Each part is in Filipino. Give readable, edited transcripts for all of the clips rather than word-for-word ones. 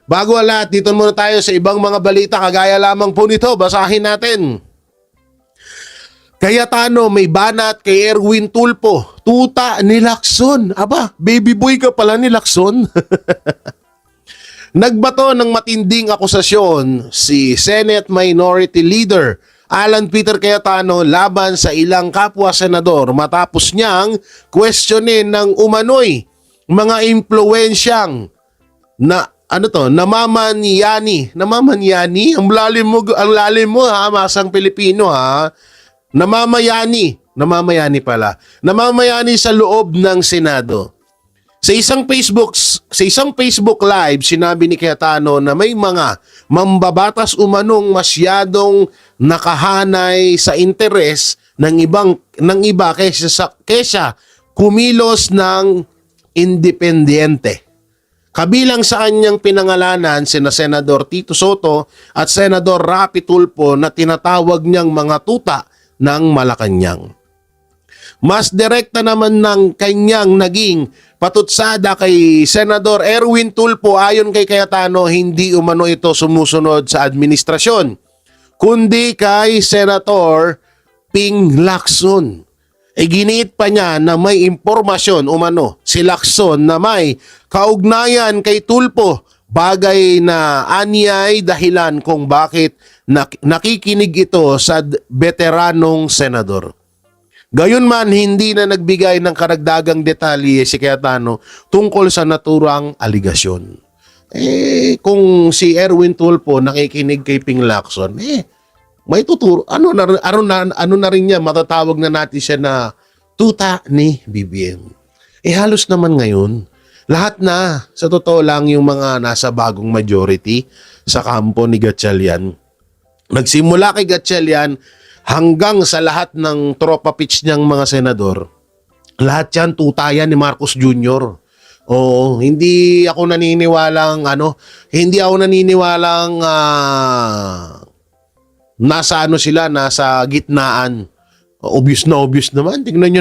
Bago ang lahat, dito muna tayo sa ibang mga balita kagaya lamang po nito. Basahin natin. Cayetano may banat kay Erwin Tulfo. Tuta ni Lacson. Aba, baby boy ka pala ni Lacson. Nagbato ng matinding akusasyon si Senate Minority Leader Alan Peter Cayetano laban sa ilang kapwa senador matapos niyang questionin ng umano'y mga impluwensyang na namamanyani ang lalim mo ha, masang Pilipino ha. Namamayani sa loob ng Senado. Sa isang Facebook live, sinabi ni Cayetano na may mga mambabatas umanong masyadong nakahanay sa interes ng iba kaysa kumilos ng independente. Kabilang sa kanyang pinangalanan sina Senador Tito Soto at Senador Rapi Tulfo na tinatawag niyang mga tuta ng Malacanang. Mas direkta naman ng kanyang naging patutsada kay Senador Erwin Tulfo. Ayon kay Cayetano, hindi umano ito sumusunod sa administrasyon, kundi kay Senator Ping Lacson. Giniit pa niya na may impormasyon umano si Lacson na may kaugnayan kay Tulfo, bagay na anyay dahilan kung bakit nakikinig ito sa veteranong senador. Gayunman, hindi na nagbigay ng karagdagang detalye si Cayetano tungkol sa naturang aligasyon. Kung si Erwin Tulfo nakikinig kay Ping Lacson, may tuturo. Ano na rin niya, matatawag na natin siya na tuta ni BBM. Halos naman ngayon, lahat na, sa totoo lang, yung mga nasa bagong majority sa kampo ni Gatchalian. Nagsimula kay Gatchalian hanggang sa lahat ng tropa pitch niyang mga senador. Lahat yan, tuta yan ni Marcos Jr. Oo, hindi ako naniniwalang nasa gitnaan. Obvious naman. Tignan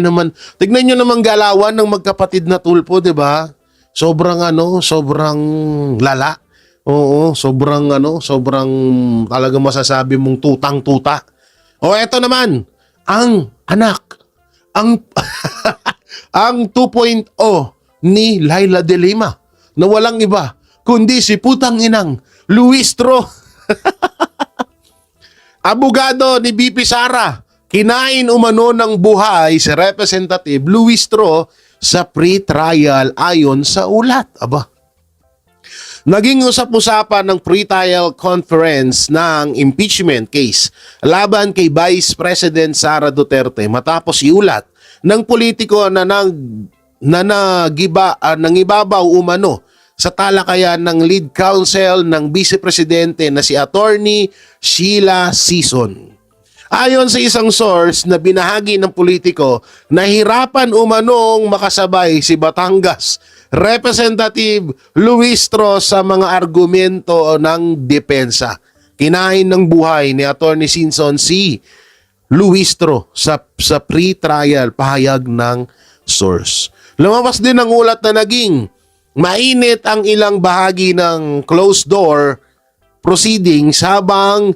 nyo naman galawan ng magkapatid na Tulfo, 'di ba? Sobrang lala. Oo, sobrang talaga masasabi mong tutang-tuta. Eto naman, ang anak, ang ang 2.0 ni Laila de Lima na walang iba kundi si putang inang Luistro. Abogado ni BP Sara, kinain umano ng buhay si Representative Luistro sa pre-trial ayon sa ulat. Aba. Naging usap-usapan ng pre-trial conference ng impeachment case laban kay Vice President Sara Duterte matapos iulat ng politiko na nangibabaw umano sa talakayan ng lead counsel ng Vice Presidente na si Attorney Sheila Sison. Ayon sa isang source na binahagi ng politiko, nahirapan umanong makasabay si Batangas Representative Luistro sa mga argumento ng depensa. Kinain ng buhay ni Attorney Sison si Luistro sa pre-trial, pahayag ng source. Lumabas din ang ulat na naging mainit ang ilang bahagi ng closed door proceedings hanggang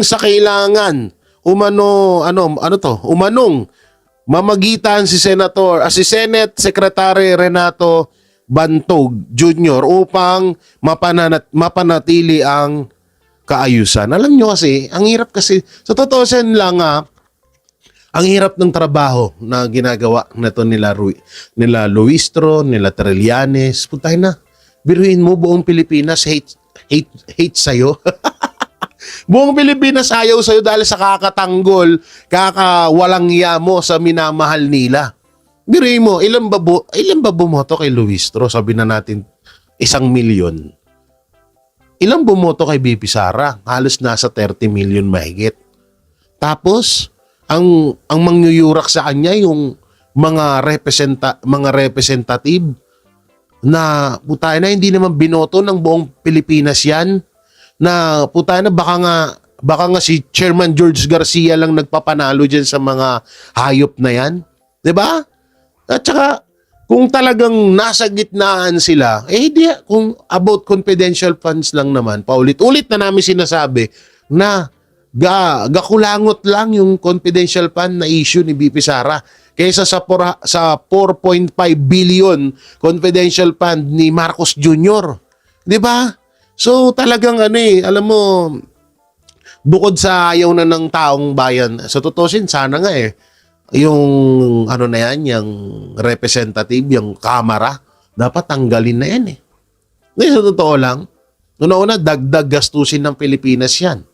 sa kailangan umanong mamagitan si Senate Secretary Renato Bantog Jr. upang mapanatili ang kaayusan. Alam nyo kasi, ang hirap kasi, sa totoo lang ang hirap ng trabaho na ginagawa nito nila Luistro, nila Trillanes. Puntay na. Biruin mo, buong Pilipinas hate sa'yo. Buong Pilipinas ayaw sa'yo dahil sa kakatanggol, kakawalang iya mo sa minamahal nila. Biruin mo, ilan ba bumoto kay Luistro? Sabi na natin, 1,000,000. Ilang bumoto kay BP Sara? Halos nasa 30 million mahigit. Tapos, ang mangyuyurak sa kanya yung mga representative na putay na hindi naman binoto ng buong Pilipinas yan, na putay na baka nga si Chairman George Garcia lang nagpapanalo dyan sa mga hayop na yan. 'Di ba? At saka Kung talagang nasa gitnaan sila, di, kung about confidential funds lang naman, paulit-ulit na namin sinasabi na gakulangot lang yung confidential fund na issue ni BP Sara kaysa sa 4.5 billion confidential fund ni Marcos Jr. 'Di ba? So talagang alam mo, bukod sa ayaw na ng taong bayan, sa tutusin sana nga yung na yan, yung representative, yung kamara, dapat tanggalin na yan Ngayon, sa totoo lang, una-una, dagdag gastusin ng Pilipinas yan.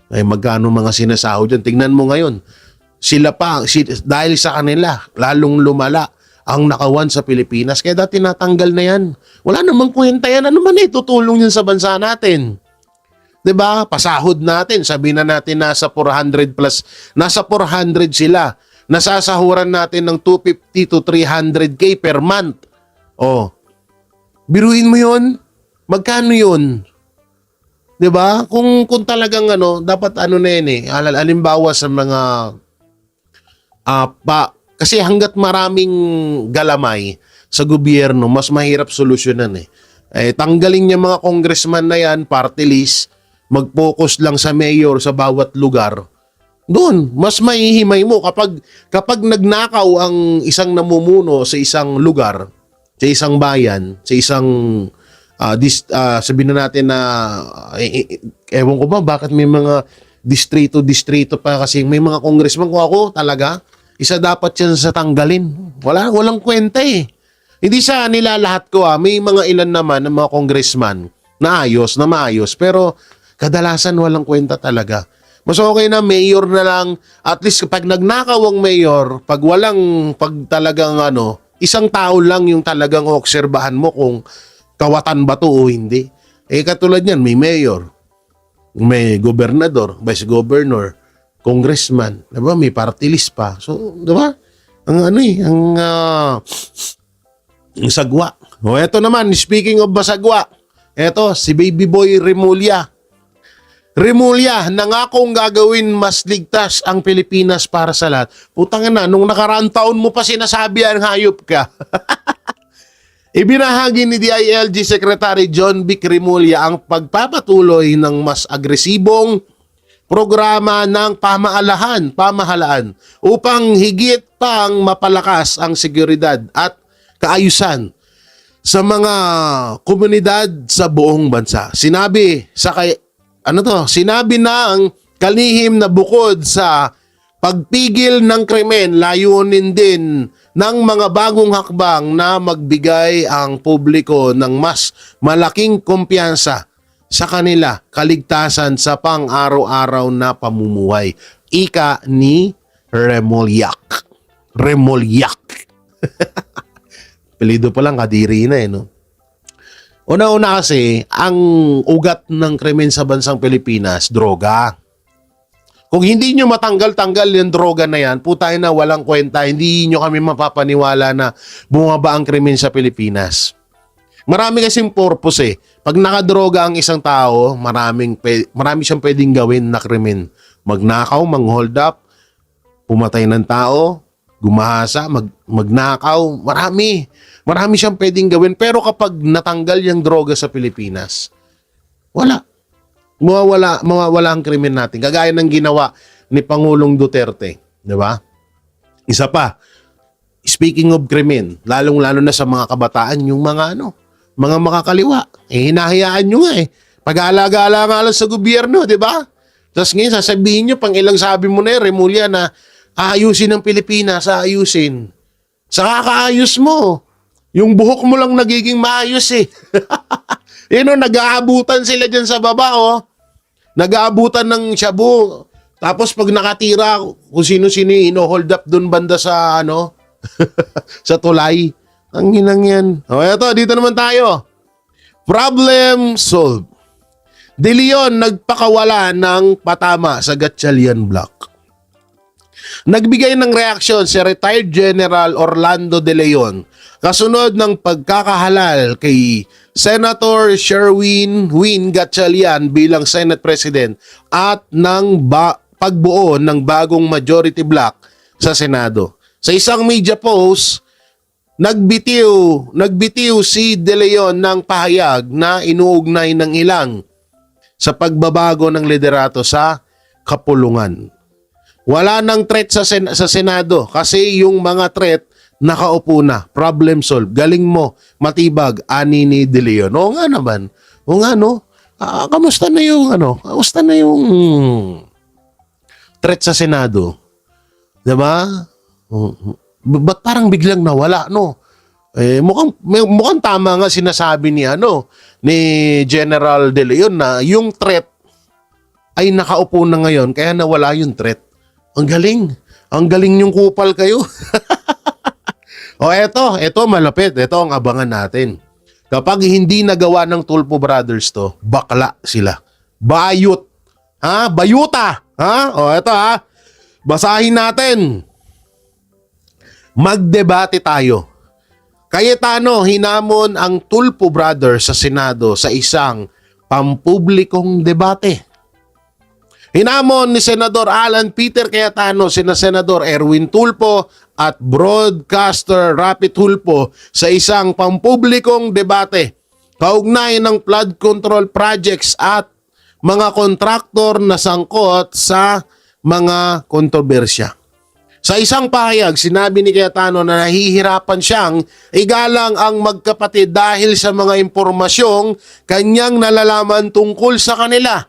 Ay magkano mga sinasahod dyan. Tingnan mo ngayon, dahil sa kanila, lalong lumala ang nakawan sa Pilipinas. Kaya dati natanggal na yan. Wala namang kwenta yan. Ano man tutulong yan sa bansa natin? 'Di ba? Pasahod natin, sabihin na natin nasa 400 plus, nasa 400 sila. Nasasahuran natin ng 250 to 300k per month. Biruin mo 'yon. Magkano 'yon? 'Di ba? Kung talagang dapat na yan halimbawa sa mga kasi hangga't maraming galamay sa gobyerno, mas mahirap solusyonan tanggalin niya mga congressman na yan, party list, mag-focus lang sa mayor sa bawat lugar. Doon, mas mahihimay mo kapag nagnakaw ang isang namumuno sa isang lugar, sa isang bayan, sa isang sabihin na natin na ewan ko ba bakit may mga distrito pa kasi may mga congressman ko ako talaga isa dapat yan sa tanggalin. Walang kwenta Hindi sa nila lahat ko may mga ilan naman ng mga congressman na maayos pero kadalasan walang kwenta talaga. Mas okay na mayor na lang. At least kapag nagnakaw ang mayor, pag talagang isang tao lang yung talagang obserbahan mo kung kawatan ba to o hindi. Katulad yan, may mayor, may gobernador, vice governor, congressman, diba? May party list pa. So, diba? Ang sagwa. Eto naman, speaking of basagwa, eto, si Baby Boy Remulla, nangakong gagawin mas ligtas ang Pilipinas para sa lahat. Putang ina, nung nakaraang taon mo pa sinasabi yan, hayop ka. Ibinahagi ni DILG Secretary John Vic Remulla ang pagpapatuloy ng mas agresibong programa ng pamahalaan upang higit pang mapalakas ang seguridad at kaayusan sa mga komunidad sa buong bansa. Sinabi ng kalihim na bukod sa pagpigil ng krimen, layunin din ng mga bagong hakbang na magbigay ang publiko ng mas malaking kumpiyansa sa kanila, kaligtasan sa pang-araw-araw na pamumuhay. Ika ni Remullac. Pelido pa lang, kadiri na no? Una-una kasi, ang ugat ng krimen sa bansang Pilipinas, droga. Kung hindi nyo matanggal-tanggal yung droga na yan, putay na walang kwenta, hindi nyo kami mapapaniwala na bumaba ang krimen sa Pilipinas. Marami kasing purpose Pag nakadroga ang isang tao, marami siyang pwedeng gawin na krimen. Magnakaw, mang-hold up, pumatay ng tao, gumahasa, magnakaw, marami siyang pwedeng gawin. Pero kapag natanggal yung droga sa Pilipinas, mawawala ang krimen natin. Kagaya ng ginawa ni Pangulong Duterte, di ba? Isa pa, speaking of krimen, lalong-lalo na sa mga kabataan, yung mga makakaliwa, hinahayaan nyo nga pag-aalaga-ala nga lang sa gobyerno, di ba? Tapos ngayon, sasabihin nyo, pang ilang sabi mo na Remulla, na aayusin ng Pilipinas, aayusin. Sa kakaayos mo, yung buhok mo lang nagiging maayos nag-aabutan sila dyan sa baba, Nag-aabutan ng shabu. Tapos pag nakatira, kung sino-sino ino-hold up dun banda sa, sa tulay. Ang hinang yan. Eto, dito naman tayo. Problem solved. De Leon nagpakawala ng patama sa Gatchalian Block. Nagbigay ng reaksyon si retired General Orlando De Leon kasunod ng pagkakahalal kay Senator Sherwin Gatchalian bilang Senate President at ng pagbuo ng bagong majority block sa Senado. Sa isang media post, nagbitiw si De Leon ng pahayag na inuugnay ng ilang sa pagbabago ng liderato sa kapulungan. Wala nang threat sa Senado kasi yung mga threat nakaupo na. Problem solved. Galing mo, matibag, ani ni De Leon. Oo nga naman. Oo nga no. Kamusta na yung Kamusta na yung threat sa Senado? Diba? Ba't parang biglang nawala, no? Mukhang tama nga sinasabi ni General De Leon na yung threat ay nakaupo na ngayon kaya nawala yung threat. Ang galing. Ang galing yung kupal kayo. O eto malapit. Eto ang abangan natin. Kapag hindi nagawa ng Tulfo Brothers to, bakla sila. Bayot. Ha? Bayuta. Ha? O eto ha. Basahin natin. Magdebate tayo. Cayetano hinamon ang Tulfo Brothers sa Senado sa isang pampublikong debate. Hinamon ni Senador Alan Peter Cayetano sina Senador Erwin Tulfo at broadcaster Rapi Tulfo sa isang pampublikong debate kaugnay ng flood control projects at mga kontraktor na sangkot sa mga kontrobersya. Sa isang pahayag, sinabi ni Cayetano na nahihirapan siyang igalang ang magkapatid dahil sa mga impormasyong kanyang nalalaman tungkol sa kanila.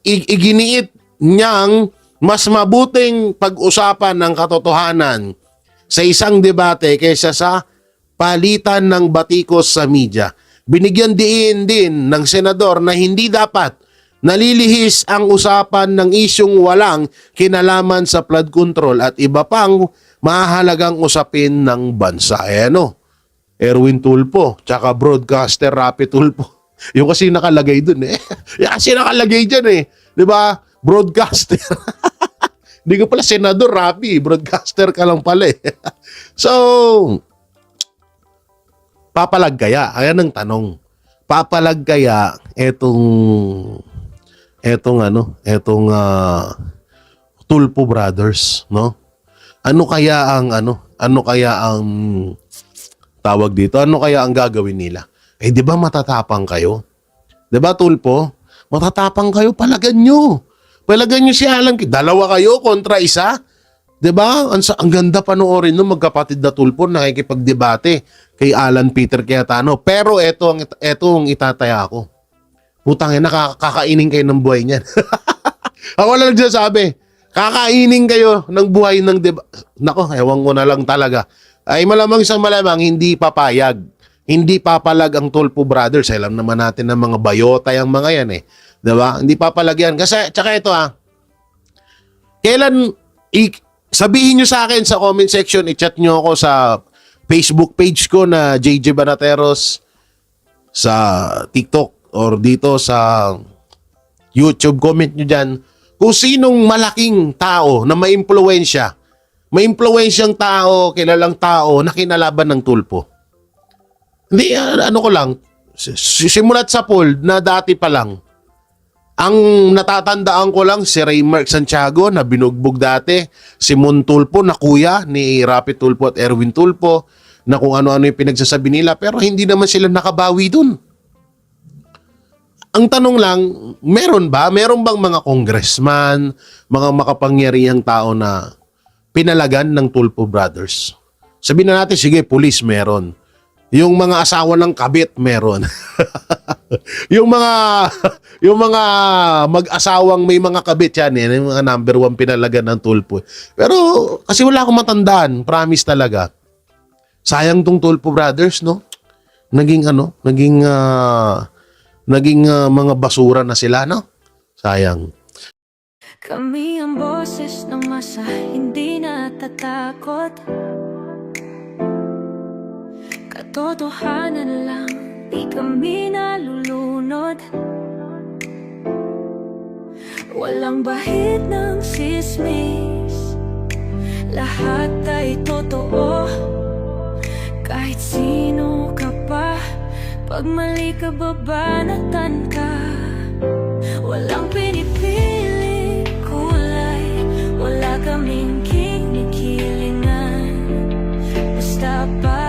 Iginiit niyang mas mabuting pag-usapan ng katotohanan sa isang debate kaysa sa palitan ng batikos sa media. Binigyan diin din ng senador na hindi dapat nalilihis ang usapan ng isyong walang kinalaman sa flood control at iba pang mahalagang usapin ng bansa. Erwin Tulfo, tsaka broadcaster Rapi Tulfo. Yung kasi nakalagay dun Yung kasi nakalagay dyan Di ba? Broadcaster. Hindi ka pala senador, Rapi. Broadcaster ka lang pala So, papalag kaya? Ayan ang tanong. Papalag kaya etong Tulfo Brothers, no? Ano kaya ang tawag dito? Ano kaya ang gagawin nila? Di ba matatapang kayo? Di ba, Tulfo? Matatapang kayo, palagan nyo. Palagan nyo si Alan. Dalawa kayo kontra isa. Di ba? Ang ganda panoorin nung magkapatid na Tulfo nakikipagdebate kay Alan Peter Cayetano. Pero eto ang itataya ko. Putang ina, kakainin kayo ng buhay niyan. Ako lang sabi, kakainin kayo ng buhay ng Nako, ewan ko na lang talaga. Ay malamang hindi papayag. Hindi papalag ang Tulfo Brothers. Alam naman natin ng mga bayota yung mga yan Diba? Hindi papalag yan. Kasi, tsaka ito kailan, sabihin nyo sa akin sa comment section, i-chat nyo ako sa Facebook page ko na JJ Banateros, sa TikTok, or dito sa YouTube, comment nyo dyan, kung sinong malaking tao na may-impluwensyang tao, kilalang tao na kinalaban ng Tulfo. Hindi, ko lang, simulat sa poll na dati pa lang, ang natatandaan ko lang si Raymark Santiago na binugbog dati, si Mon Tulfo na kuya ni Rapi Tulfo at Erwin Tulfo, na kung ano-ano yung pinagsasabi nila, pero hindi naman sila nakabawi dun. Ang tanong lang, meron bang mga congressman, mga makapangyarihang tao na pinalagan ng Tulfo Brothers? Sabihin na natin, sige, police meron. Yung mga asawa ng kabit meron. yung mga mag-asawang may mga kabit yan yung mga number 1 pinalagan ng Tulfo. Pero kasi wala akong matandaan, promise talaga. Sayang tong Tulfo Brothers, no? Naging mga basura na sila, no? Sayang. Kami ang boses ng masa, hindi natatakot. Katotohanan lang, di kami nalulunod. Walang bahid ng sismis, lahat ay totoo. Kahit sino ka pa, pag mali ka babanatan ka. Walang pinipiling kulay, wala kaming kinikilingan. Basta pa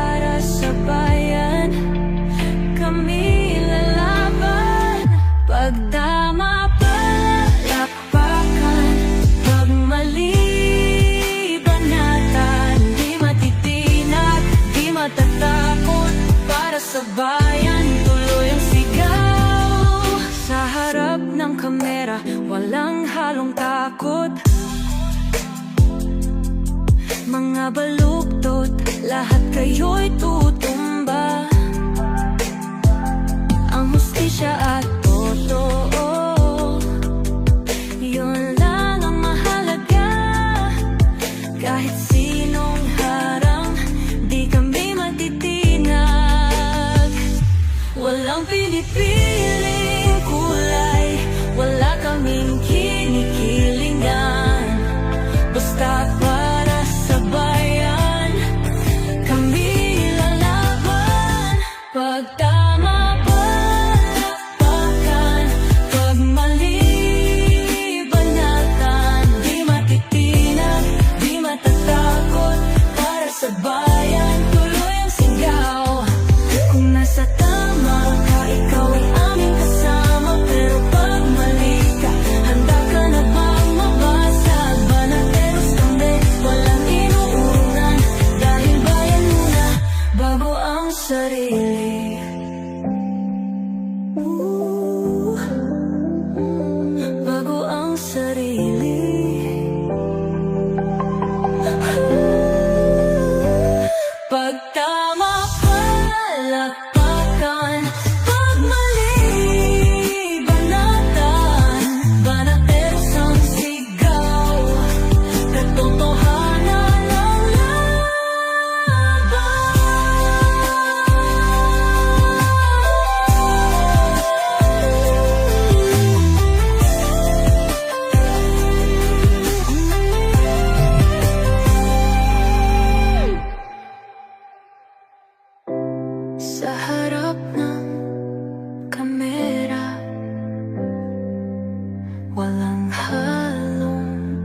mga baluktot, lahat kayo'y tutumba. Ang hustisya at totoo, yun lang ang mahalaga. Kahit sinong harang, di kami matitinag. Walang pinipiling kulay, wala kaming kinikilingan. Basta para sa bayan, kami lalaban. Pag tama palakpakan, pag mali banatan. Di matitinag, di matatakot, para sa bayan tuloy ang sigaw. Kung nasa tama ka, ikaw ay aming kasama. Pero pag mali ka, handa ka na bang mabasag? Banateros kami, walang inuunan, dahil bayan muna bago ang sarili. Bago ang sarili. Pag tama palakpakan, pag mali banatan. Banateros ang sigaw, katotohanan ang sa harap ng kamera, walang halong